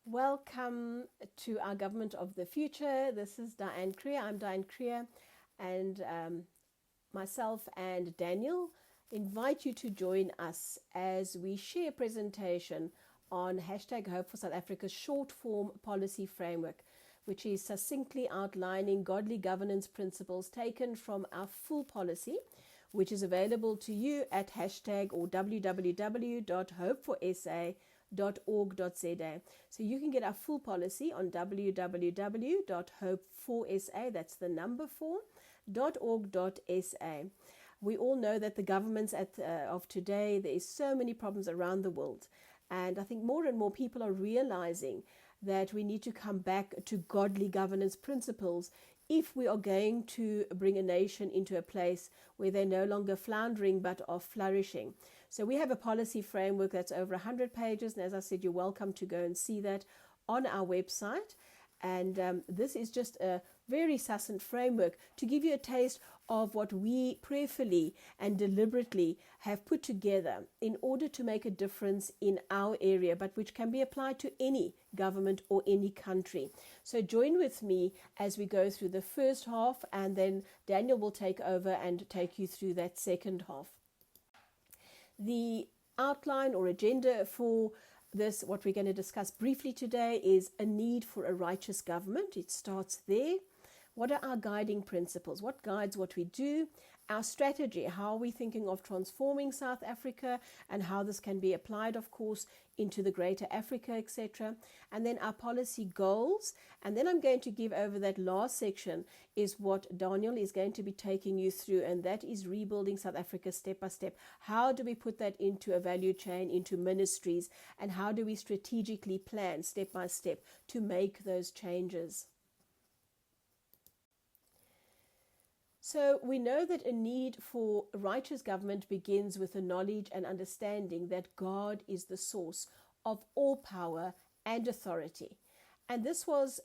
Welcome to our Government of the Future. This is Dianne Kruger. I'm Dianne Kruger, and myself and Daniel invite you to join us as we share a presentation on hashtag Hope for South Africa's short form policy framework, which is succinctly outlining godly governance principles taken from our full policy, which is available to you at hashtag or www.hopeforsa.org.za. So you can get our full policy on www.hopeforsa, that's the number 4.org.sa. We all know that the governments of today, there is so many problems around the world. And I think more and more people are realizing that we need to come back to godly governance principles if we are going to bring a nation into a place where they're no longer floundering but are flourishing. So we have a policy framework that's over 100 pages. And as I said, you're welcome to go and see that on our website. And this is just a very succinct framework to give you a taste of what we prayerfully and deliberately have put together in order to make a difference in our area, but which can be applied to any government or any country. So join with me as we go through the first half, and then Daniel will take over and take you through that second half. The outline or agenda for this, what we're going to discuss briefly today, is a need for a righteous government. It starts there. What are our guiding principles? What guides what we do? Our strategy, how are we thinking of transforming South Africa and how this can be applied, of course, into the greater Africa, etc. And then our policy goals. And then I'm going to give over that last section is what Daniel is going to be taking you through, and that is rebuilding South Africa step by step. How do we put that into a value chain, into ministries, and how do we strategically plan step by step to make those changes? So we know that a need for righteous government begins with the knowledge and understanding that God is the source of all power and authority. And this was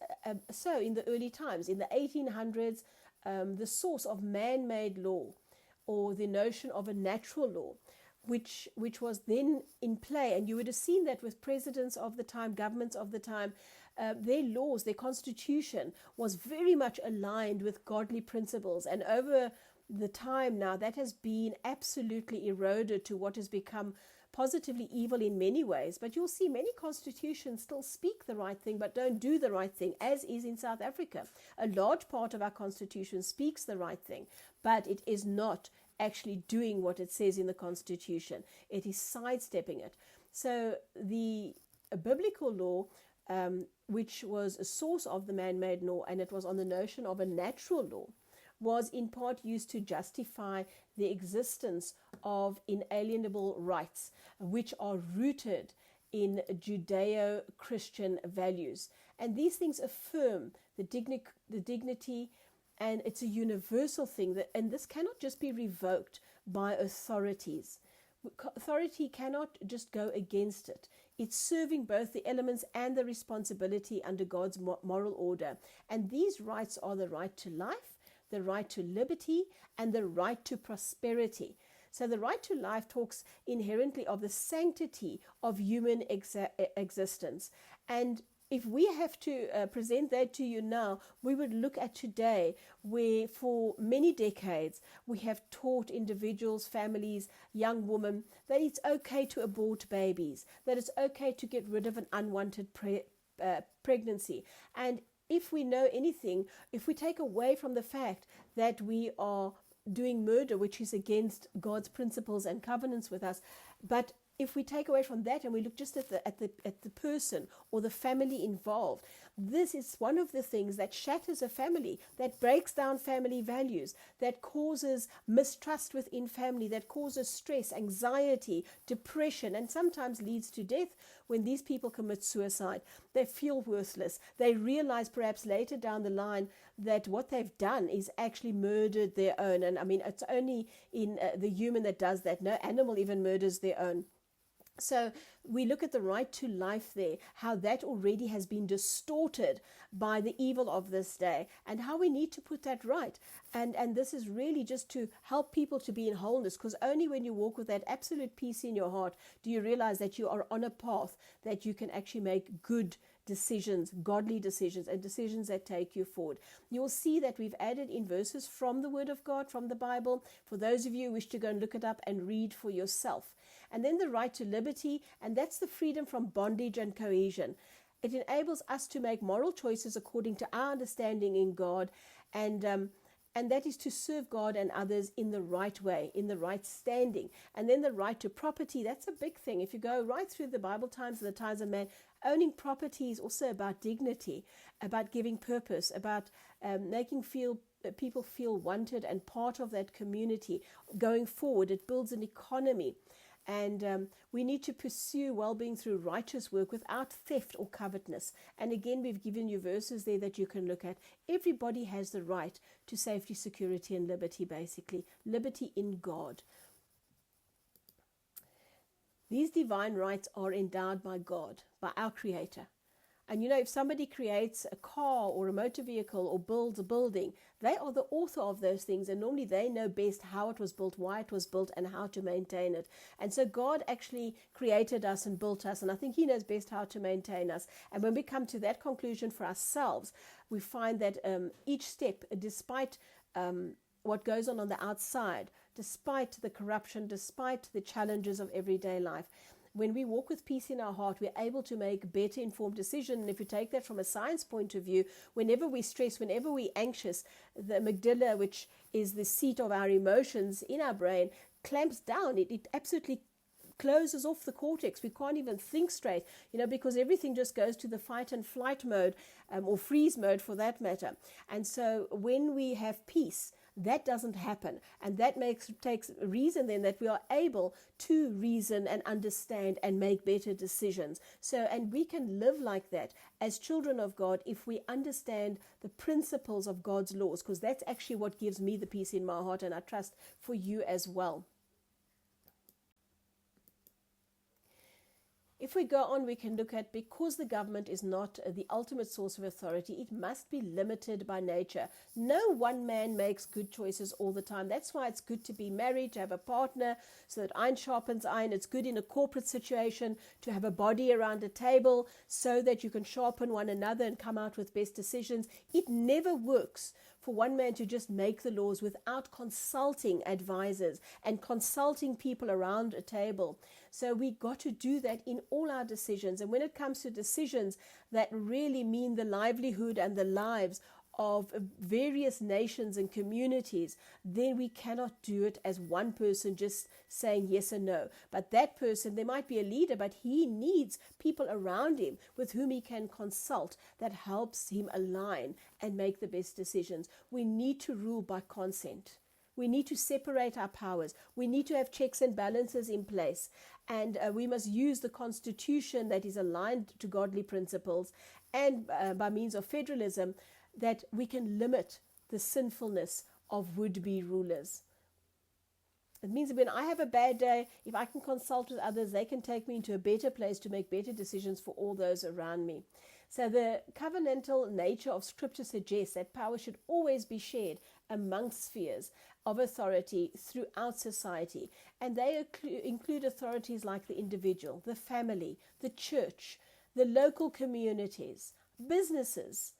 so in the early times. In the 1800s, the source of man-made law, or the notion of a natural law, which was then in play. And you would have seen that with presidents of the time, governments of the time, their laws, their constitution was very much aligned with godly principles. And over the time now, that has been absolutely eroded to what has become positively evil in many ways. But you'll see many constitutions still speak the right thing but don't do the right thing, as is in South Africa. A large part of our constitution speaks the right thing, but it is not actually doing what it says in the Constitution. It is sidestepping it. So the biblical law, which was a source of the man-made law, and it was on the notion of a natural law, was in part used to justify the existence of inalienable rights, which are rooted in Judeo-Christian values. And these things affirm the dignity, and it's a universal thing, and this cannot just be revoked by authorities. Authority cannot just go against it. It's serving both the elements and the responsibility under God's moral order. And these rights are the right to life, the right to liberty, and the right to prosperity. So the right to life talks inherently of the sanctity of human existence. And if we have to present that to you now, we would look at today, where for many decades we have taught individuals, families, young women, that it's okay to abort babies, that it's okay to get rid of an unwanted pregnancy. And if we know anything, if we take away from the fact that we are doing murder, which is against God's principles and covenants with us, but if we take away from that and we look just at the person or the family involved, this is one of the things that shatters a family, that breaks down family values, that causes mistrust within family, that causes stress, anxiety, depression, and sometimes leads to death. When these people commit suicide, they feel worthless. They realize perhaps later down the line that what they've done is actually murdered their own. And I mean, it's only in the human that does that. No animal even murders their own. So we look at the right to life there, how that already has been distorted by the evil of this day, and how we need to put that right. And this is really just to help people to be in wholeness, because only when you walk with that absolute peace in your heart do you realize that you are on a path that you can actually make good decisions, godly decisions, and decisions that take you forward. You'll see that we've added in verses from the Word of God, from the Bible, for those of you who wish to go and look it up and read for yourself. And then the right to liberty, and that's the freedom from bondage and coercion. It enables us to make moral choices according to our understanding in God, and that is to serve God and others in the right way, in the right standing. And then the right to property, that's a big thing. If you go right through the Bible times and the times of man, owning property is also about dignity, about giving purpose, about making people feel wanted and part of that community. Going forward, it builds an economy. And we need to pursue well-being through righteous work without theft or covetousness. And again, we've given you verses there that you can look at. Everybody has the right to safety, security, and liberty, basically. Liberty in God. These divine rights are endowed by God, by our Creator. And if somebody creates a car or a motor vehicle or builds a building, they are the author of those things. And normally they know best how it was built, why it was built, and how to maintain it. And so God actually created us and built us. And I think He knows best how to maintain us. And when we come to that conclusion for ourselves, we find that each step, despite what goes on the outside, despite the corruption, despite the challenges of everyday life, when we walk with peace in our heart, we're able to make better informed decisions. And if you take that from a science point of view, whenever we stress, whenever we're anxious, the amygdala, which is the seat of our emotions in our brain, clamps down. It absolutely closes off the cortex. We can't even think straight, because everything just goes to the fight and flight mode, or freeze mode for that matter. And so when we have peace, that doesn't happen. And that takes reason then that we are able to reason and understand and make better decisions. And we can live like that as children of God if we understand the principles of God's laws, because that's actually what gives me the peace in my heart, and I trust for you as well. If we go on, we can look at, because the government is not the ultimate source of authority, it must be limited by nature. No one man makes good choices all the time. That's why it's good to be married, to have a partner, so that iron sharpens iron. It's good in a corporate situation to have a body around a table so that you can sharpen one another and come out with best decisions. It never works for one man to just make the laws without consulting advisors and consulting people around a table. So we got to do that in all our decisions. And when it comes to decisions that really mean the livelihood and the lives of various nations and communities, then we cannot do it as one person just saying yes or no. But that person, there might be a leader, but he needs people around him with whom he can consult that helps him align and make the best decisions. We need to rule by consent. We need to separate our powers. We need to have checks and balances in place. And we must use the constitution that is aligned to godly principles, and by means of federalism, that we can limit the sinfulness of would-be rulers. It means that when I have a bad day, if I can consult with others, they can take me into a better place to make better decisions for all those around me. So the covenantal nature of Scripture suggests that power should always be shared amongst spheres of authority throughout society. And they include authorities like the individual, the family, the church, the local communities, businesses,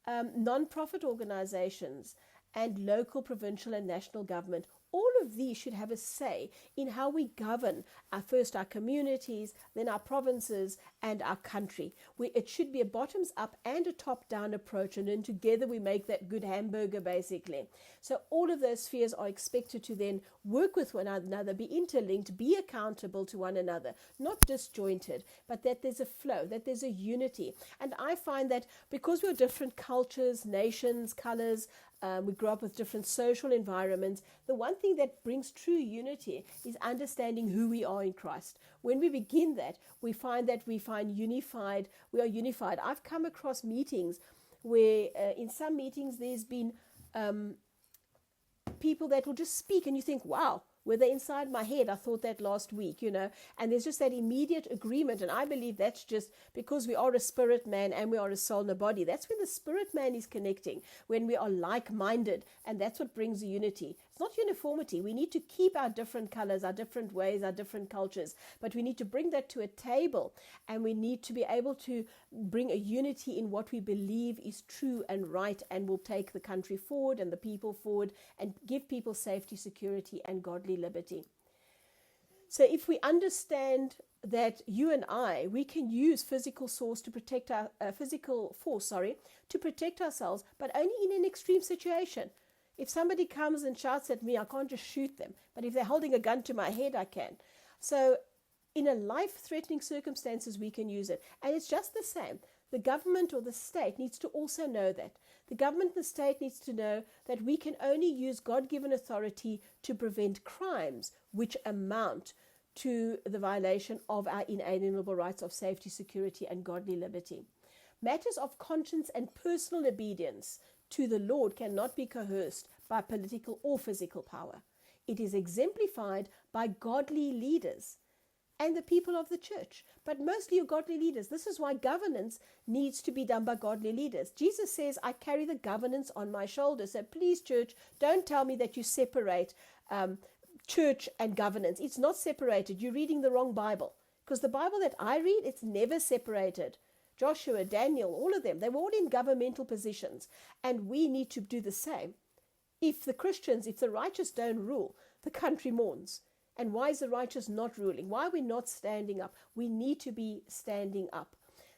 non-profit organizations, and local, provincial, and national government. All of these should have a say in how we govern first our communities, then our provinces, and our country. It should be a bottoms-up and a top-down approach, and then together we make that good hamburger, basically. So all of those spheres are expected to then work with one another, be interlinked, be accountable to one another, not disjointed, but that there's a flow, that there's a unity. And I find that because we're different cultures, nations, colors, we grow up with different social environments, the one thing that brings true unity is understanding who we are in Christ. When we begin that, we are unified. I've come across meetings where in some meetings there's been people that will just speak and you think, wow, Whether inside my head, I thought that last week, and there's just that immediate agreement. And I believe that's just because we are a spirit man and we are a soul and a body. That's when the spirit man is connecting, when we are like-minded, and that's what brings the unity. It's not uniformity. We need to keep our different colors, our different ways, our different cultures, but we need to bring that to a table, and we need to be able to bring a unity in what we believe is true and right, and will take the country forward and the people forward and give people safety, security, and godly liberty. So if we understand that you and we can use physical force to protect to protect ourselves, but only in an extreme situation. If somebody comes and shouts at me, I can't just shoot them. But if they're holding a gun to my head, I can. So in a life-threatening circumstances, we can use it. And it's just the same. The government or the state needs to also know that. The government and the state needs to know that we can only use God-given authority to prevent crimes which amount to the violation of our inalienable rights of safety, security, and godly liberty. Matters of conscience and personal obedience to the Lord cannot be coerced by political or physical power. It is exemplified by godly leaders and the people of the church, but mostly your godly leaders. This is why governance needs to be done by godly leaders. Jesus says, I carry the governance on my shoulders. So please, church, don't tell me that you separate church and governance. It's not separated. You're reading the wrong Bible, because the Bible that I read, it's never separated. Joshua, Daniel, all of them, they were all in governmental positions, and we need to do the same. If the righteous don't rule, the country mourns. And why is the righteous not ruling? Why are we not standing up? We need to be standing up.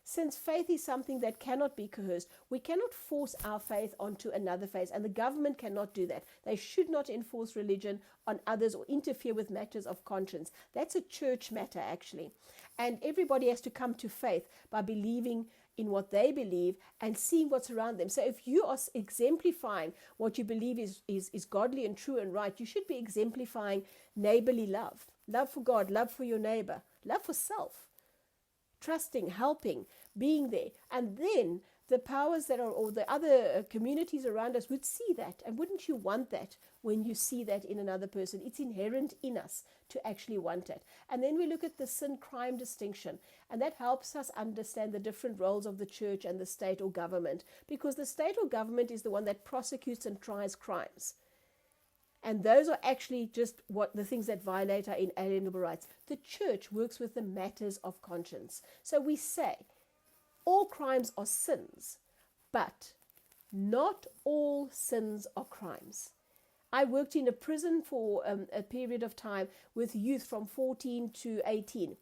Since faith is something that cannot be coerced, we cannot force our faith onto another faith, and the government cannot do that. They should not enforce religion on others or interfere with matters of conscience. That's a church matter, actually. And everybody has to come to faith by believing in what they believe and seeing what's around them. So if you are exemplifying what you believe is godly and true and right, you should be exemplifying neighborly love. Love for God, love for your neighbor, love for self. Trusting, helping, being there. And then the powers that are, or the other communities around us would see that. And wouldn't you want that when you see that in another person? It's inherent in us to actually want it. And then we look at the sin-crime distinction. And that helps us understand the different roles of the church and the state or government. Because the state or government is the one that prosecutes and tries crimes. And those are actually just what the things that violate our inalienable rights. The church works with the matters of conscience. So we say all crimes are sins, but not all sins are crimes. I worked in a prison for a period of time with youth from 14 to 18.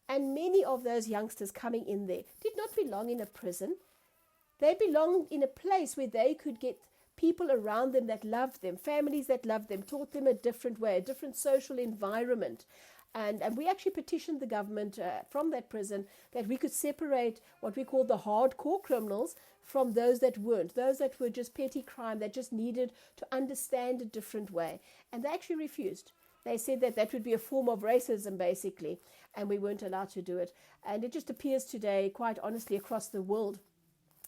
And many of those youngsters coming in there did not belong in a prison. They belonged in a place where they could get people around them that loved them, families that loved them, taught them a different way, a different social environment. And we actually petitioned the government from that prison that we could separate what we call the hardcore criminals from those that weren't, those that were just petty crime, that just needed to understand a different way. And they actually refused. They said that that would be a form of racism, basically, and we weren't allowed to do it. And it just appears today, quite honestly, across the world,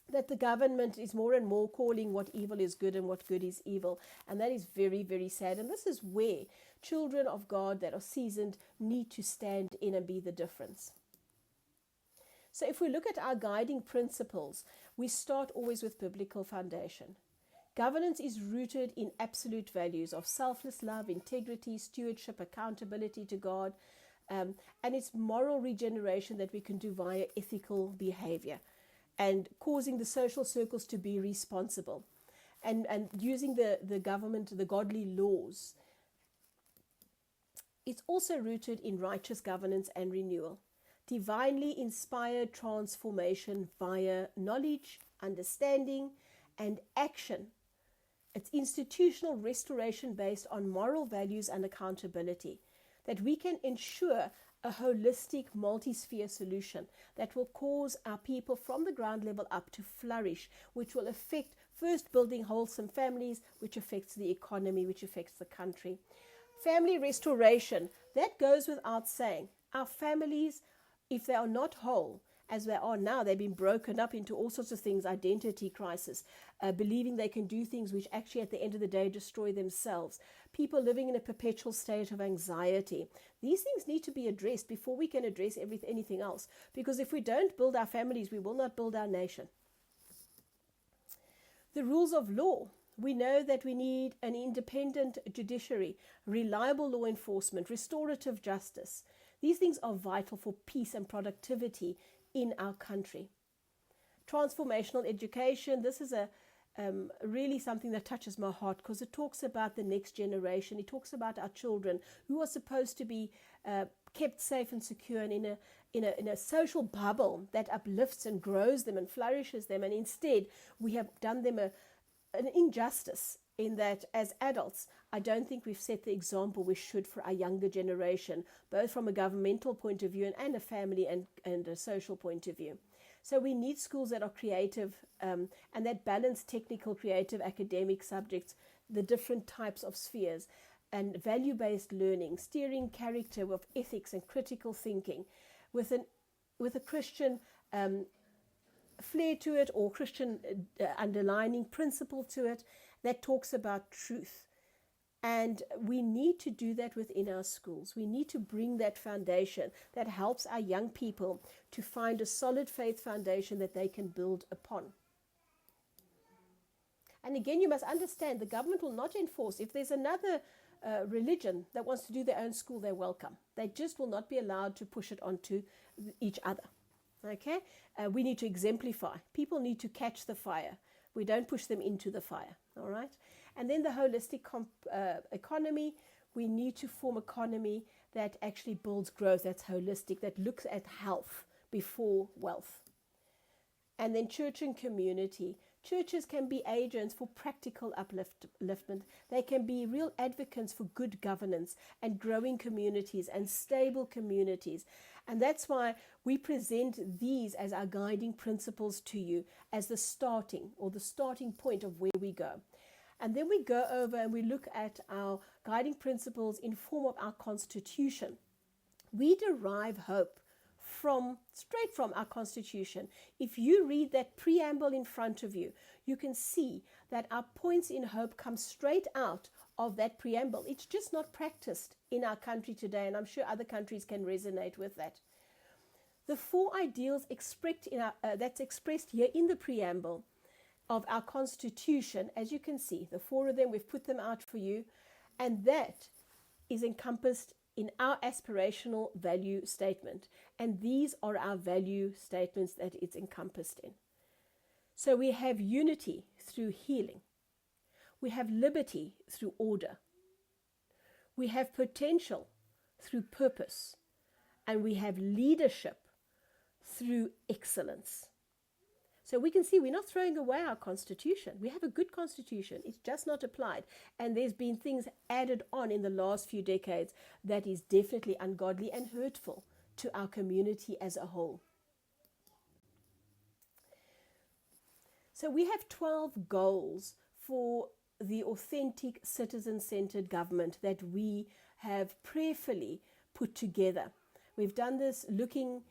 that the government is more and more calling what evil is good and what good is evil. And that is very, very sad. And this is where children of God that are seasoned need to stand in and be the difference. So if we look at our guiding principles, we start always with biblical foundation. Governance is rooted in absolute values of selfless love, integrity, stewardship, accountability to God, and it's moral regeneration that we can do via ethical behavior, and causing the social circles to be responsible, and using the government, the godly laws. It's also rooted in righteous governance and renewal, divinely inspired transformation via knowledge, understanding, and action. It's institutional restoration based on moral values and accountability, that we can ensure a holistic multi-sphere solution that will cause our people from the ground level up to flourish, which will affect first building wholesome families, which affects the economy, which affects the country. Family restoration, that goes without saying. Our families, if they are not whole as they are now. They've been broken up into all sorts of things, identity crisis, believing they can do things which actually at the end of the day destroy themselves. People living in a perpetual state of anxiety. These things need to be addressed before we can address anything else. Because if we don't build our families, we will not build our nation. The rules of law. We know that we need an independent judiciary, reliable law enforcement, restorative justice. These things are vital for peace and productivity in our country. Transformational education. This is really something that touches my heart because it talks about the next generation. It talks about our children who are supposed to be kept safe and secure and in a social bubble that uplifts and grows them and flourishes them. And instead, we have done them an injustice in that as adults, I don't think we've set the example we should for our younger generation, both from a governmental point of view and a family and a social point of view. So we need schools that are creative and that balance technical, creative, academic subjects, the different types of spheres, and value-based learning, steering character of ethics and critical thinking with a Christian flair to it, or Christian underlining principle to it that talks about truth. And we need to do that within our schools. We need to bring that foundation that helps our young people to find a solid faith foundation that they can build upon. And again, you must understand the government will not enforce. If there's another religion that wants to do their own school, they're welcome. They just will not be allowed to push it onto each other. Okay? We need to exemplify. People need to catch the fire. We don't push them into the fire. All right? And then the holistic economy. We need to form economy that actually builds growth, that's holistic, that looks at health before wealth. And then church and community. Churches can be agents for practical upliftment. They can be real advocates for good governance and growing communities and stable communities. And that's why we present these as our guiding principles to you as the starting point of where we go. And then we go over and we look at our guiding principles in form of our Constitution. We derive hope straight from our Constitution. If you read that preamble in front of you, you can see that our points in hope come straight out of that preamble. It's just not practiced in our country today, and I'm sure other countries can resonate with that. The four ideals that's expressed here in the preamble of our Constitution, as you can see, the four of them, we've put them out for you, and that is encompassed in our aspirational value statement. And these are our value statements that it's encompassed in. So we have unity through healing. We have liberty through order. We have potential through purpose. And we have leadership through excellence. So we can see we're not throwing away our Constitution. We have a good Constitution. It's just not applied. And there's been things added on in the last few decades that is definitely ungodly and hurtful to our community as a whole. So we have 12 goals for the authentic citizen-centered government that we have prayerfully put together. We've done this looking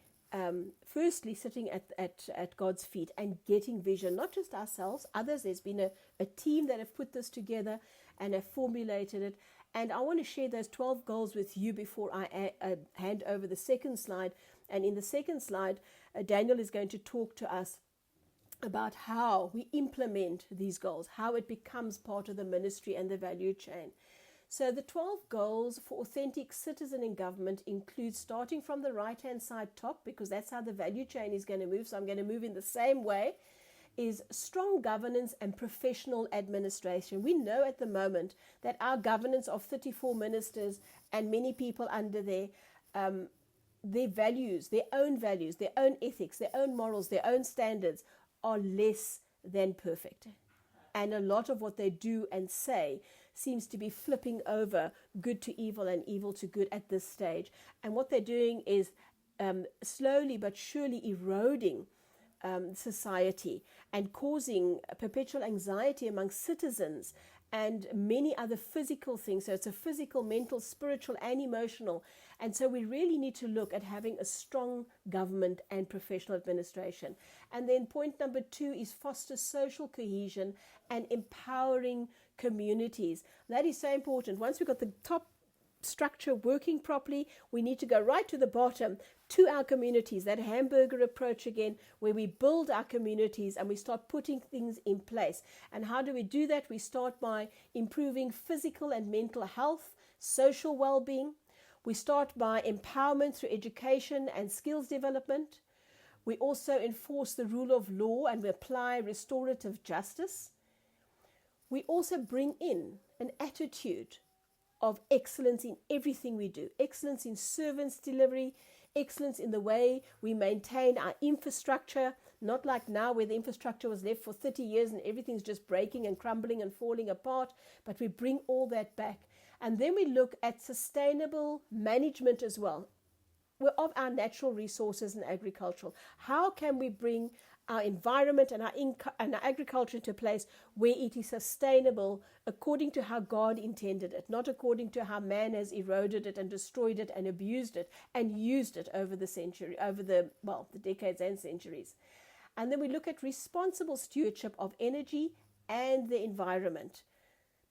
firstly sitting at God's feet and getting vision, not just ourselves, others. There's been a team that have put this together and have formulated it. And I want to share those 12 goals with you before I hand over the second slide. And in the second slide, Daniel is going to talk to us about how we implement these goals, how it becomes part of the ministry and the value chain. So the 12 goals for authentic citizen in government include starting from the right-hand side top, because that's how the value chain is going to move. So I'm going to move in the same way, is strong governance and professional administration. We know at the moment that our governance of 34 ministers and many people under their values, their own ethics, their own morals, their own standards are less than perfect. And a lot of what they do and say seems to be flipping over good to evil and evil to good at this stage. And what they're doing is slowly but surely eroding society and causing perpetual anxiety among citizens and many other physical things. So it's a physical, mental, spiritual, and emotional. And so we really need to look at having a strong government and professional administration. And then point number 2 is foster social cohesion and empowering communities. That is so important. Once we've got the top structure working properly, we need to go right to the bottom to our communities, that hamburger approach again, where we build our communities and we start putting things in place. And how do we do that? We start by improving physical and mental health, social well-being. We start by empowerment through education and skills development. We also enforce the rule of law and we apply restorative justice. We also bring in an attitude of excellence in everything we do. Excellence in service delivery, excellence in the way we maintain our infrastructure, not like now where the infrastructure was left for 30 years and everything's just breaking and crumbling and falling apart, but we bring all that back. And then we look at sustainable management as well of our natural resources and agricultural. How can we bring our environment and our agriculture into a place where it is sustainable according to how God intended it, not according to how man has eroded it and destroyed it and abused it and used it over the decades and centuries. And then we look at responsible stewardship of energy and the environment,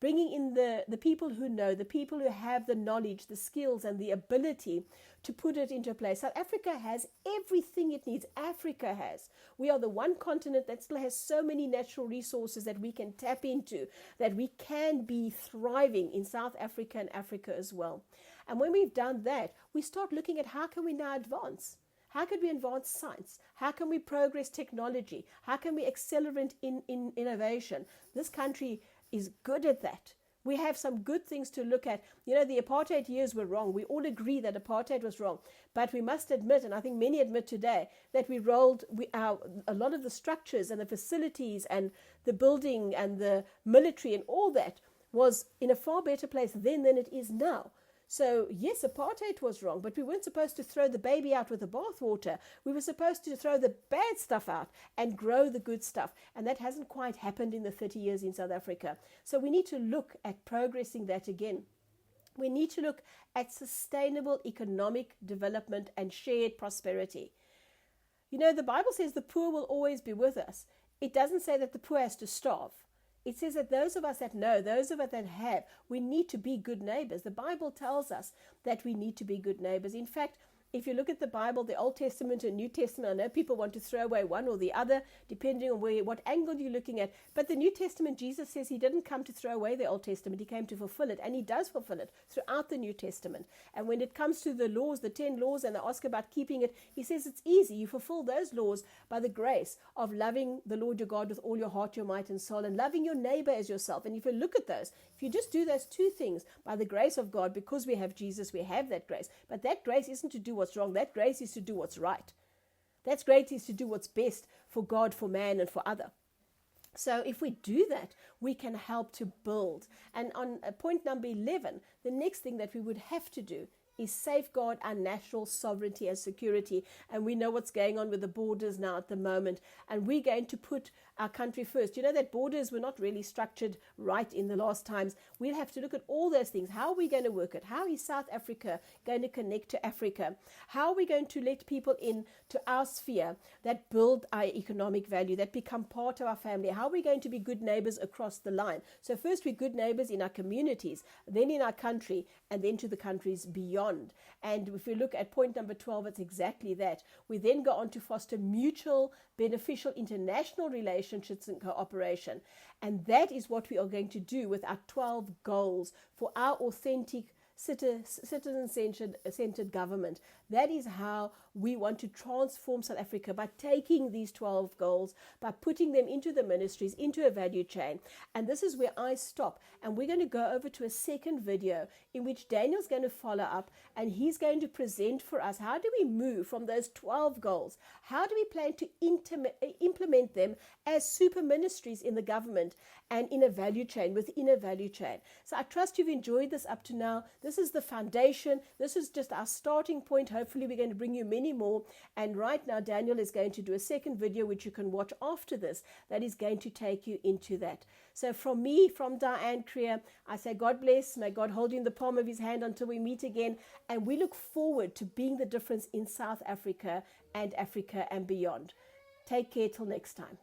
bringing in the people who know, the people who have the knowledge, the skills and the ability to put it into place. South Africa has everything it needs. Africa has. We are the one continent that still has so many natural resources that we can tap into, that we can be thriving in South Africa and Africa as well. And when we've done that, we start looking at how can we now advance? How can we advance science? How can we progress technology? How can we accelerate in innovation? This country is good at that. We have some good things to look at. You know, the apartheid years were wrong. We all agree that apartheid was wrong. But we must admit, and I think many admit today, that a lot of the structures and the facilities and the building and the military and all that was in a far better place then than it is now. So, yes, apartheid was wrong, but we weren't supposed to throw the baby out with the bathwater. We were supposed to throw the bad stuff out and grow the good stuff. And that hasn't quite happened in the 30 years in South Africa. So we need to look at progressing that again. We need to look at sustainable economic development and shared prosperity. You know, the Bible says the poor will always be with us. It doesn't say that the poor has to starve. It says that those of us that know, those of us that have, we need to be good neighbors. The Bible tells us that we need to be good neighbors. In fact, if you look at the Bible, the Old Testament and New Testament, I know people want to throw away one or the other, depending on what angle you're looking at. But the New Testament, Jesus says he didn't come to throw away the Old Testament. He came to fulfill it. And he does fulfill it throughout the New Testament. And when it comes to the laws, the 10 laws, and they ask about keeping it, he says it's easy. You fulfill those laws by the grace of loving the Lord your God with all your heart, your might, and soul, and loving your neighbor as yourself. And if you look at those, if you just do those two things by the grace of God, because we have Jesus, we have that grace. But that grace isn't to do what's wrong. That grace is to do what's right. That grace is to do what's best for God, for man, and for other. So if we do that, we can help to build. And on point number 11, the next thing that we would have to do is safeguard our national sovereignty and security. And we know what's going on with the borders now at the moment. And we're going to put our country first. You know that borders were not really structured right in the last times. We'll have to look at all those things. How are we going to work it? How is South Africa going to connect to Africa? How are we going to let people in to our sphere that build our economic value, that become part of our family? How are we going to be good neighbors across the line? So first we're good neighbors in our communities, then in our country, and then to the countries beyond. And if we look at point number 12, it's exactly that. We then go on to foster mutual, beneficial international relationships and cooperation. And that is what we are going to do with our 12 goals for our authentic citizen-centered government. That is how we want to transform South Africa, by taking these 12 goals, by putting them into the ministries, into a value chain. And this is where I stop. And we're going to go over to a second video in which Daniel's going to follow up, and he's going to present for us, how do we move from those 12 goals? How do we plan to implement them as super ministries in the government and in a value chain, within a value chain? So I trust you've enjoyed this up to now. This is the foundation. This is just our starting point. Hopefully we're going to bring you many more. And right now, Daniel is going to do a second video, which you can watch after this, that is going to take you into that. So from me, from Dianne Kruger, I say God bless. May God hold you in the palm of his hand until we meet again. And we look forward to being the difference in South Africa and Africa and beyond. Take care till next time.